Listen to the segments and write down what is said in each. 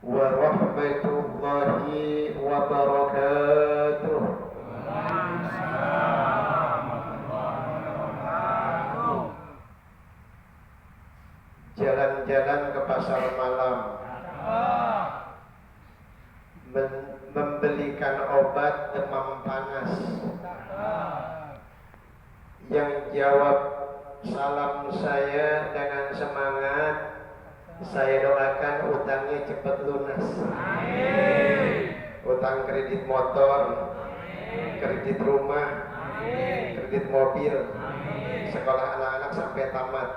warahmatullahi wabarakatuh. Jalan-jalan ke pasar malam, membelikan obat demam panas. Yang jawab salam saya dengan semangat, saya doakan utangnya cepat lunas. Utang kredit motor, kredit rumah, kredit mobil, sekolah anak-anak sampai tamat.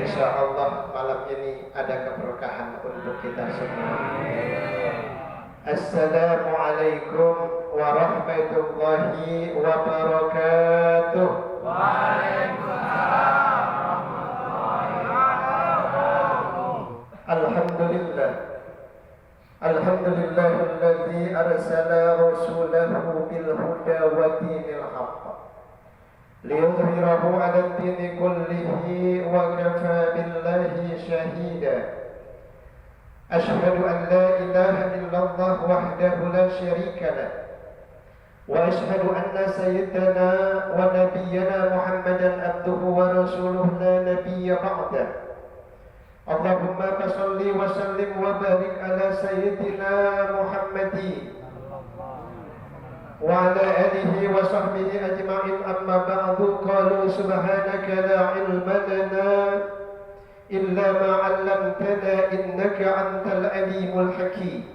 Insya Allah malam ini ada keberkahan untuk kita semua. Assalamualaikum warahmatullahi wabarakatuh. Waalaikumsalam warahmatullahi wabarakatuh. Alhamdulillah. Alhamdulillahilladzi arsala rasulahu bil huda wa dinil haqq liyudhhirahu 'ala ad-dini kullihi wa kafaa billahi shahida. Ashhadu an la ilaha illallah wahdahu la syarika lah wa ashhadu anna sayyidana wa nabiyyana Muhammadan abduhu wa rasuluhu la nabiyya ba'dah. Allahumma salli wa sallim wa barik ala sayyidina Muhammadin wa ala alihi wa sahbihi ajma'in. Amma ba'du, qalu subhanaka la ilma lana illa ma 'allamtana innaka antal alimul hakim.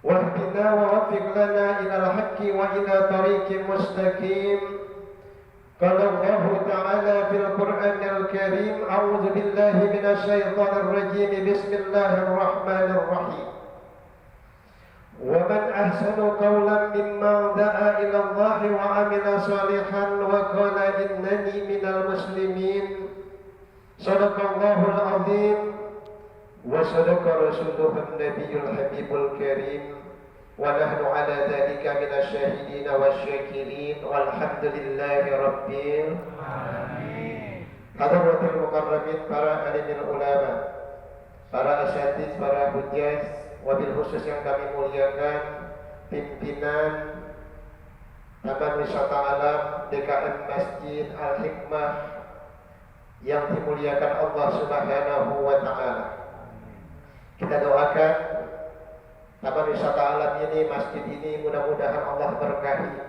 Wahdina wa waffiq lana ila al-haqqi wa ila tariqin mustaqim. Qala Allah ta'ala fil Qur'anil Karim, a'udzu billahi minasy syaithanir rajim. Bismillahirrahmanirrahim. Wa man ahsanu qawlan mimman da'a ila Allah wa 'amila shalihan wa qala innani minal muslimin. Shadaqallahul azim wa shadaqa rasuluhun nabiyul habibul karim wa nahnu ala dhalika minasyahidin wasyakirin walhamdulillahi rabbil alamin. Hadratul mukarramin, para alimul ulama, para asyatidz, para hujjaj, wabil khusus yang kami muliakan pimpinan Taman Wisata Alam DKM Masjid Al-Hikmah yang dimuliakan Allah Subhanahu wa ta'ala. Kita doakan Taman Wisata Alam ini, masjid ini, mudah-mudahan Allah berkahi.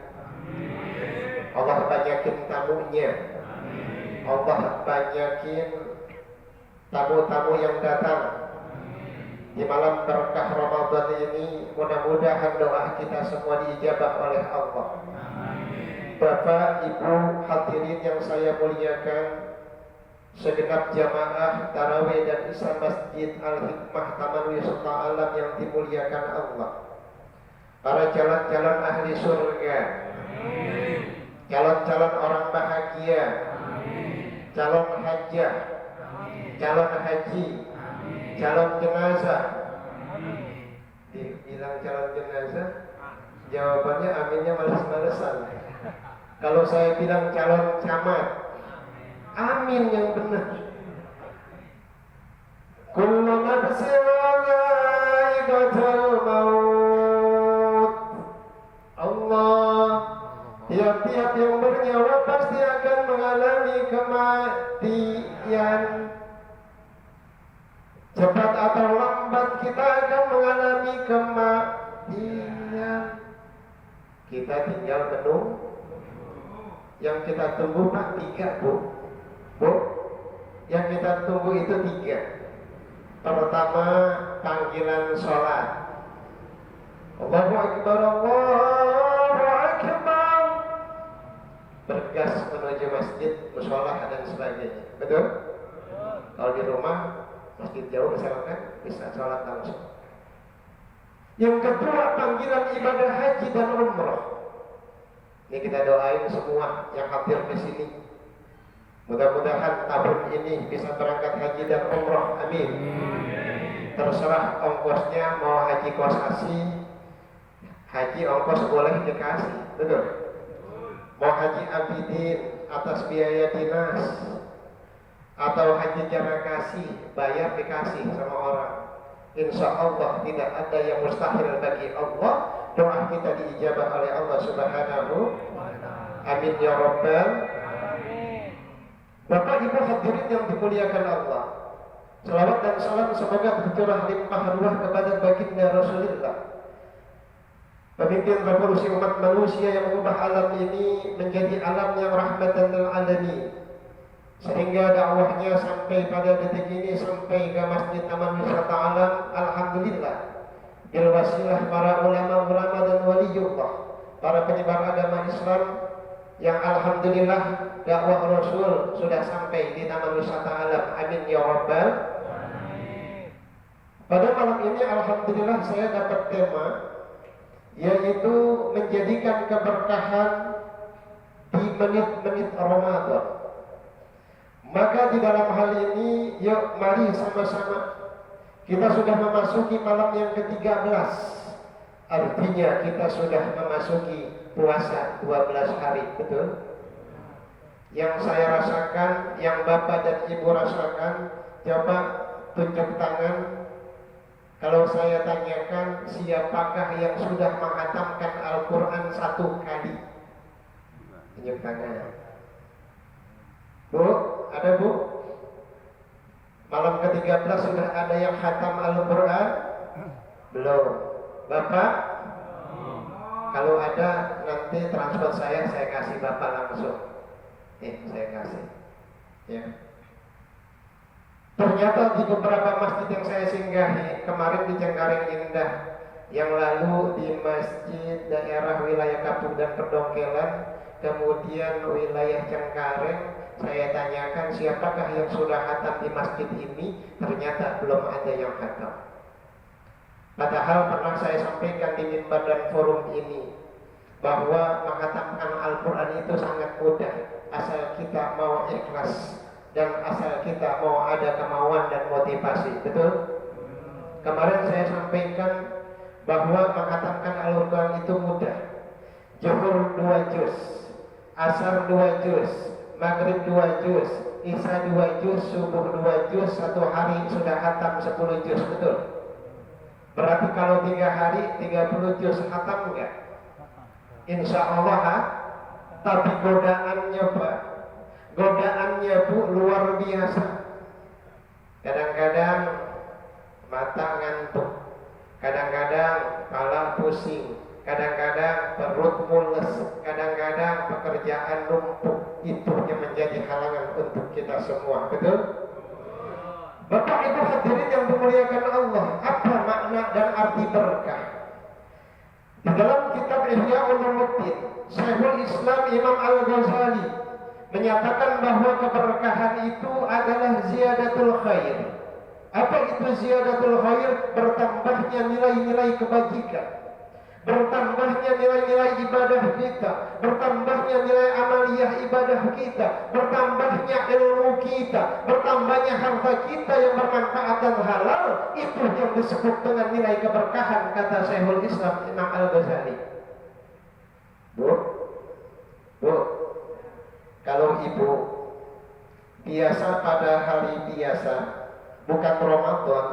Allah banyakin tamunya. Allah banyakin tamu-tamu yang datang di malam berkah Ramadan ini. Mudah-mudahan doa kita semua diijabah oleh Allah. Bapak, Ibu, hadirin yang saya muliakan, segenap jamaah tarawih dan isya Masjid Al-Hikmah Taman Wisata Alam yang dimuliakan Allah, para calon-calon ahli surga, calon-calon orang bahagia, calon hajjah, calon haji, calon jenazah. Dibilang calon jenazah, jawabannya aminnya males-malesan. Kalau saya bilang calon camat, amin yang benar. Kullu nafsin dha'iqatul maut. Allah, tiap-tiap yang bernyawa pasti akan mengalami kematian. Cepat atau lambat kita akan mengalami kematian. Kita tinggal menunggu. Yang kita tunggu Pak 3, Bu. Yang kita tunggu itu 3. Pertama, panggilan sholat. Allahu Akbar, Allahu Akbar. Bergas menuju masjid, musholah dan sebagainya. Betul? Kalau di rumah, masjid jauh misalkan, bisa sholat langsung. Yang kedua, panggilan ibadah haji dan umrah. Ini kita doain semua yang hadir di sini. Mudah-mudahan tahun ini bisa berangkat haji dan umrah. Amin. Terserah ongkosnya, mau haji kos asih, haji ongkos boleh dikasih, betul? Mau haji abidin atas biaya dinas, atau haji jamaah kasih, bayar dikasih sama orang. Insya Allah tidak ada yang mustahil bagi Allah. Doa kita diijabah oleh Allah Subhanahu. Amin ya Rabbal. Bapak Ibu hadirin yang dimuliakan Allah, salawat dan salam semoga tercurah limpah ruah kepada baginda Rasulullah, pemimpin revolusi umat manusia yang mengubah alam ini menjadi alam yang rahmatan lil alamin, sehingga dakwahnya sampai pada detik ini, sampai ke Masjid Taman Wisata Alam. Alhamdulillah, bil wasilah para ulama-ulama dan waliullah, para penyebar agama Islam, yang alhamdulillah dakwah Rasul sudah sampai di Taman Wisata Alam. Amin ya Rabbal. Pada malam ini alhamdulillah saya dapat tema, yaitu menjadikan keberkahan di menit-menit Ramadan. Maka di dalam hal ini, yuk mari sama-sama, kita sudah memasuki malam yang ke-13. Artinya kita sudah memasuki puasa 12 hari, betul? Yang saya rasakan, yang Bapak dan Ibu rasakan, coba tunjuk tangan. Kalau saya tanyakan, siapakah yang sudah menghatamkan Al-Quran 1 kali? Tunjuk tangan. Bu, ada Bu? Malam ke-13 sudah ada yang khatam Al-Quran? Belum. Bapak? Kalau ada, nanti transfer saya kasih Bapak langsung. Saya kasih. Ya. Ternyata di beberapa masjid yang saya singgahi, kemarin di Cengkareng Indah, yang lalu di masjid daerah wilayah Kapuk dan Perdongkelan, kemudian wilayah Cengkareng, saya tanyakan siapakah yang sudah khatam di masjid ini, ternyata belum ada yang khatam. Padahal pernah saya sampaikan di mimbar dan forum ini bahwa menghatamkan Al-Quran itu sangat mudah, asal kita mau ikhlas dan asal kita mau ada kemauan dan motivasi. Betul? Kemarin saya sampaikan bahwa menghatamkan Al-Quran itu mudah. Zuhur 2 juz, Asar 2 juz, Maghrib 2 juz, Isya 2 juz, Subuh 2 juz, 1 hari sudah khatam 10 juz. Betul? Berarti kalau 3 hari 30 juz khatam enggak? Insya Allah ha? Tapi godaannya Pak, godaannya Bu luar biasa. Kadang-kadang mata ngantuk, kadang-kadang kepala pusing, kadang-kadang perut mules, kadang-kadang pekerjaan numpuk. Itu yang menjadi halangan untuk kita semua. Betul? Bapak Ibu hadirin yang dimuliakan Allah, apa makna dan arti berkah? Di dalam kitab Ihya Ulumuddin, Syekhul Islam Imam Al-Ghazali menyatakan bahwa keberkahan itu adalah ziyadatul khair. Apa itu ziyadatul khair? Bertambahnya nilai-nilai kebajikan, bertambahnya nilai-nilai ibadah kita, bertambahnya nilai amaliyah ibadah kita, bertambahnya ilmu kita, bertambahnya harta kita yang bermanfaat dan halal. Itu yang disebut dengan nilai keberkahan, kata Syekhul Islam Imam Al-Ghazali. Bu, kalau ibu biasa pada hari biasa, bukan Ramadan,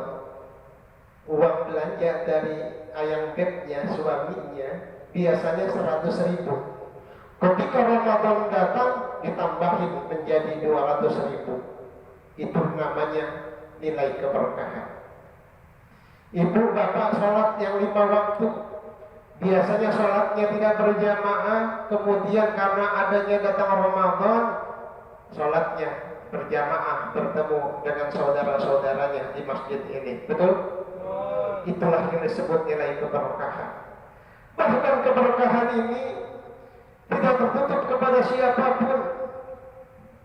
uang belanja dari ayang bebnya, suaminya, biasanya 100.000. Ketika Ramadan datang, ditambahin menjadi 200.000. Itu namanya nilai keberkahan. Ibu bapak sholat yang 5 waktu, biasanya sholatnya tidak berjamaah, kemudian karena adanya datang Ramadan, sholatnya berjamaah, bertemu dengan saudara-saudaranya di masjid ini. Betul? Itulah yang disebut nilai keberkahan. Bahkan keberkahan ini tidak tertutup kepada siapapun,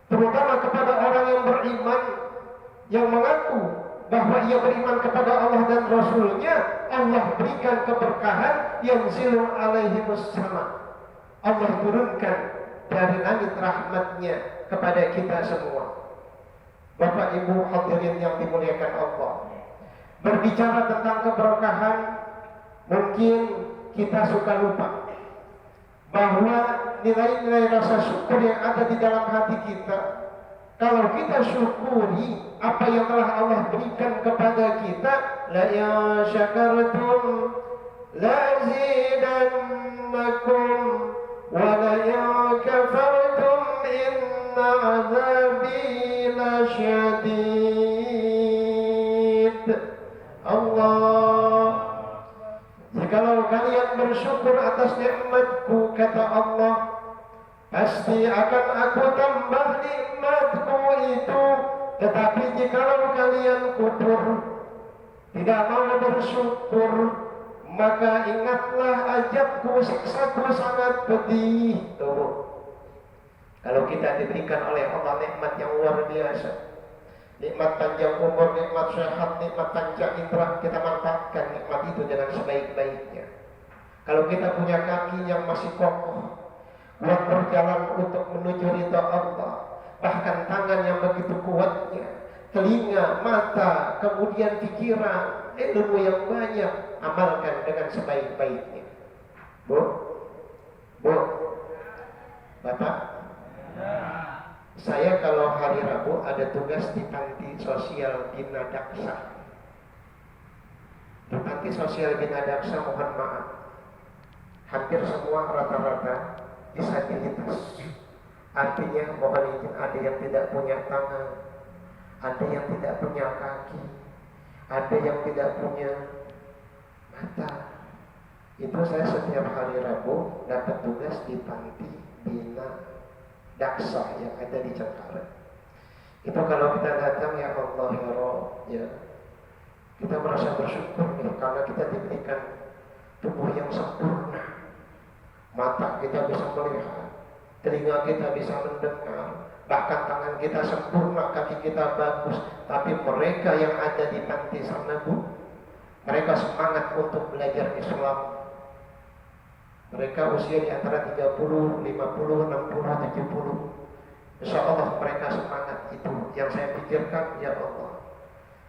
terutama kepada orang yang beriman, yang mengaku bahwa ia beriman kepada Allah dan Rasulnya. Allah berikan keberkahan yang zilu alaihimus sama. Allah turunkan dari langit rahmatnya kepada kita semua. Bapak Ibu hadirin yang dimuliakan Allah, berbicara tentang keberkahan, mungkin kita suka lupa bahwa nilai-nilai rasa syukur yang ada di dalam hati kita, kalau kita syukuri apa yang telah Allah berikan kepada kita, لئن شكرتم لأزيدنكم ولئن كفرتم إن عذابي لشديد. Allah, jikalau kalian bersyukur atas nikmatku, kata Allah, pasti akan aku tambah nikmatku itu. Tetapi jikalau kalian kufur, tidak mau bersyukur, maka ingatlah azabku, siksaku sangat pedih. Tuh, kalau kita diberikan oleh Allah nikmat yang luar biasa, nikmat panjang umur, nikmat sehat, nikmat panjang indera, kita manfaatkan nikmat itu dengan sebaik-baiknya. Kalau kita punya kaki yang masih kokoh buat berjalan untuk menuju ridha Allah, bahkan tangan yang begitu kuatnya, telinga, mata, kemudian pikiran, ilmu yang banyak, amalkan dengan sebaik-baiknya. Bu, Bapak, saya kalau hari Rabu ada tugas di panti sosial Bina Daksa. Di panti sosial Bina Daksa, mohon maaf, hampir semua rata-rata disabilitas. Artinya mohon izin, ada yang tidak punya tangan, ada yang tidak punya kaki, ada yang tidak punya mata. Itu saya setiap hari Rabu dapat tugas di panti Bina Daksa yang ada di Cengkareng. Itu kalau kita datang, ya Allah ya Rabb, ya, kita merasa bersyukur nih, karena kita diberikan tubuh yang sempurna. Mata kita bisa melihat, telinga kita bisa mendengar, bahkan tangan kita sempurna, kaki kita bagus. Tapi mereka yang ada di panti sana, Bu, mereka semangat untuk belajar Islam. Mereka usia di antara 30, 50, 60, 70. Insya Allah mereka semangat itu. Yang saya pikirkan, ya Allah,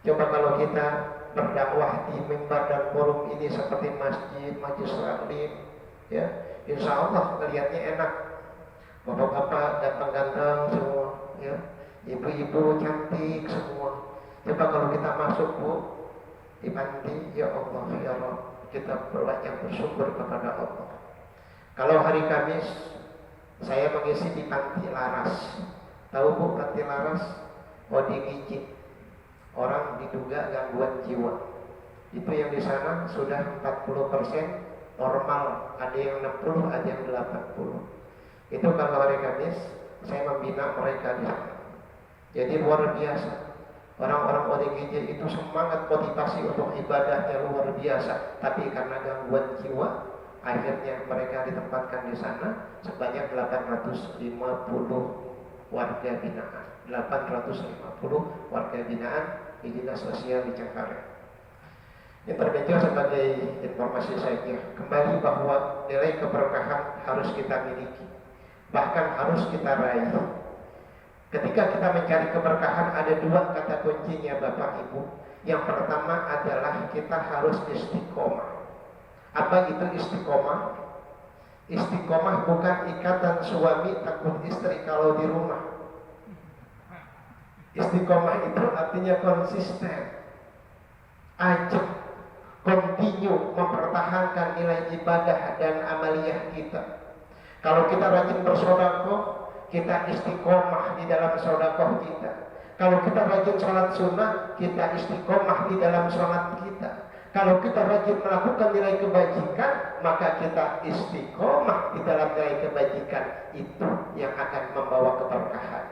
coba kalau kita berdakwah di mimbar dan forum ini seperti masjid, majelis taklim, ya, insya Allah melihatnya enak. Bapak-bapak ganteng-ganteng semua, ya, ibu-ibu cantik semua. Coba kalau kita masuk, Bu, di panti, ya Allah ya Rabb, kita berbanyak bersyukur kepada Allah. Kalau hari Kamis saya mengisi di panti Laras. Tahu Bu panti Laras? ODGJ, orang diduga gangguan jiwa. Itu yang di sana sudah 40% normal, ada yang 60, ada yang 80. Itu kalau hari Kamis saya membina mereka di sana. Jadi luar biasa. Orang-orang ODGJ itu semangat, motivasi untuk ibadahnya luar biasa. Tapi karena gangguan jiwa, akhirnya mereka ditempatkan di sana sebanyak 850 warga binaan. 850 warga binaan di Dinas Sosial di Cengkareng. Intermezzo sebagai informasi saja. Kembali bahwa nilai keberkahan harus kita miliki, bahkan harus kita raih. Ketika kita mencari keberkahan, ada dua kata kuncinya, Bapak Ibu. Yang pertama adalah kita harus istiqomah. Apa itu istiqomah? Istiqomah bukan ikatan suami takut istri kalau di rumah. Istiqomah itu artinya konsisten, ajak, continue mempertahankan nilai ibadah dan amaliyah kita. Kalau kita rajin bersedekah, kita istiqomah di dalam sedekah kita. Kalau kita rajin sholat sunnah, kita istiqomah di dalam sholat kita. Kalau kita rajin melakukan nilai kebajikan, maka kita istiqomah di dalam nilai kebajikan. Itu yang akan membawa keberkahan.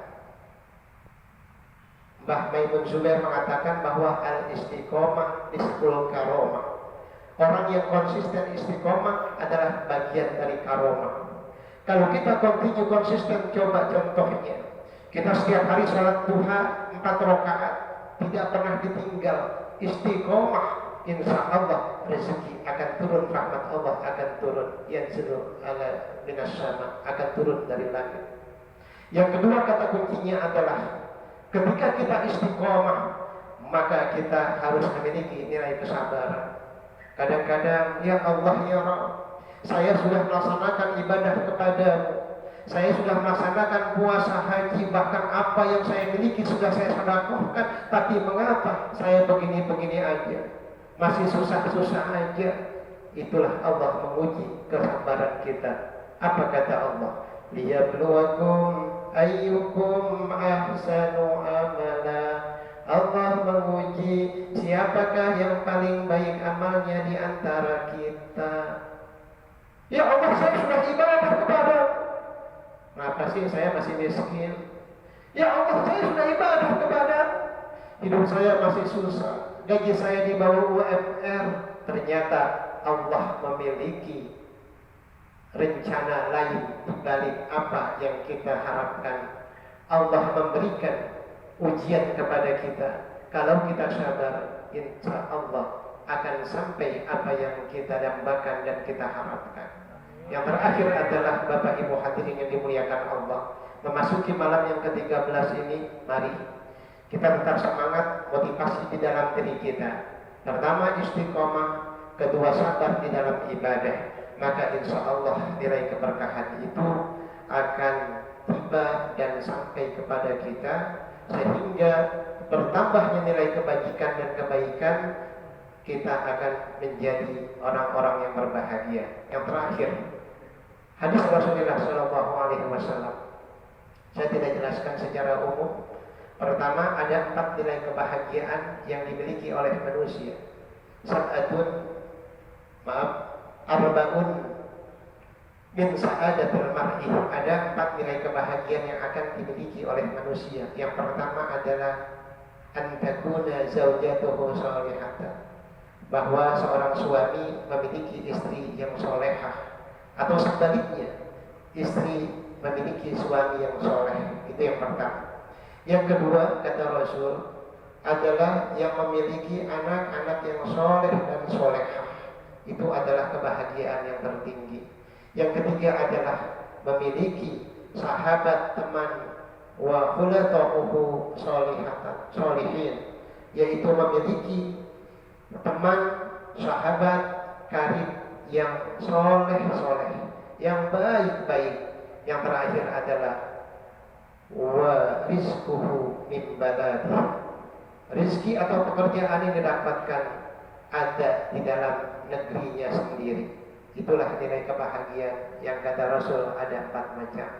Mbah Maimun Zubair mengatakan bahwa al-istiqomah nisful karomah. Orang yang konsisten istiqomah adalah bagian dari karomah. Kalau kita continue konsisten, coba contohnya, kita setiap hari sholat duha 4 rakaat, tidak pernah ditinggal, istiqomah, insya Allah rezeki akan turun, rahmat Allah akan turun, yanzilu ala minas sama, akan turun dari langit. Yang kedua kata kuncinya adalah ketika kita istiqomah, maka kita harus memiliki nilai kesabaran. Kadang-kadang, ya Allah ya Rabb, saya sudah melaksanakan ibadah kepadamu, Saya sudah melaksanakan puasa, haji, bahkan apa yang saya miliki sudah saya sedekahkan, tapi mengapa saya begini-begini aja, masih susah-susah aja? Itulah Allah menguji kesabaran kita. Apa kata Allah? Liyabluwakum ayyukum ahsanu amala. Allah menguji siapakah yang paling baik amalnya di antara kita. Ya Allah, saya sudah ibadah kepada, kenapa sih saya masih miskin? Ya Allah, saya sudah ibadah kepada, hidup saya masih susah, gaji saya di bawah UMR. Ternyata Allah memiliki rencana lain di balik apa yang kita harapkan. Allah memberikan ujian kepada kita. Kalau kita sabar, insya Allah akan sampai apa yang kita dambakan dan kita harapkan. Yang terakhir adalah Bapak Ibu hadirin yang dimuliakan Allah, memasuki malam yang ke-13 ini, mari kita tetap semangat, motivasi di dalam diri kita. Pertama, istiqomah. Kedua, sabar di dalam ibadah. Maka insya Allah nilai keberkahan itu akan tiba dan sampai kepada kita, sehingga bertambahnya nilai kebajikan dan kebaikan, kita akan menjadi orang-orang yang berbahagia. Yang terakhir, hadis Rasulullah SAW. Saya tidak jelaskan secara umum. Pertama, ada 4 nilai kebahagiaan yang dimiliki oleh manusia. Arba'un min sa'adatul mar'i. Ada 4 nilai kebahagiaan yang akan dimiliki oleh manusia. Yang pertama adalah an takuna zaujatuhu shalihatan, bahwa seorang suami memiliki istri yang solehah, atau sebaliknya, istri memiliki suami yang soleh. Itu yang pertama. Yang kedua, kata Rasul, adalah yang memiliki anak-anak yang soleh dan solehah. Itu adalah kebahagiaan yang tertinggi. Yang ketiga adalah memiliki sahabat, teman, wa khulatuhu sholihin, yaitu memiliki teman, sahabat, karib yang soleh, yang baik. Yang terakhir adalah wa rizquhu min baladi, rizki atau pekerjaan yang didapatkan ada di dalam negerinya sendiri. Itulah nilai kebahagiaan yang kata Rasul ada 4 macam.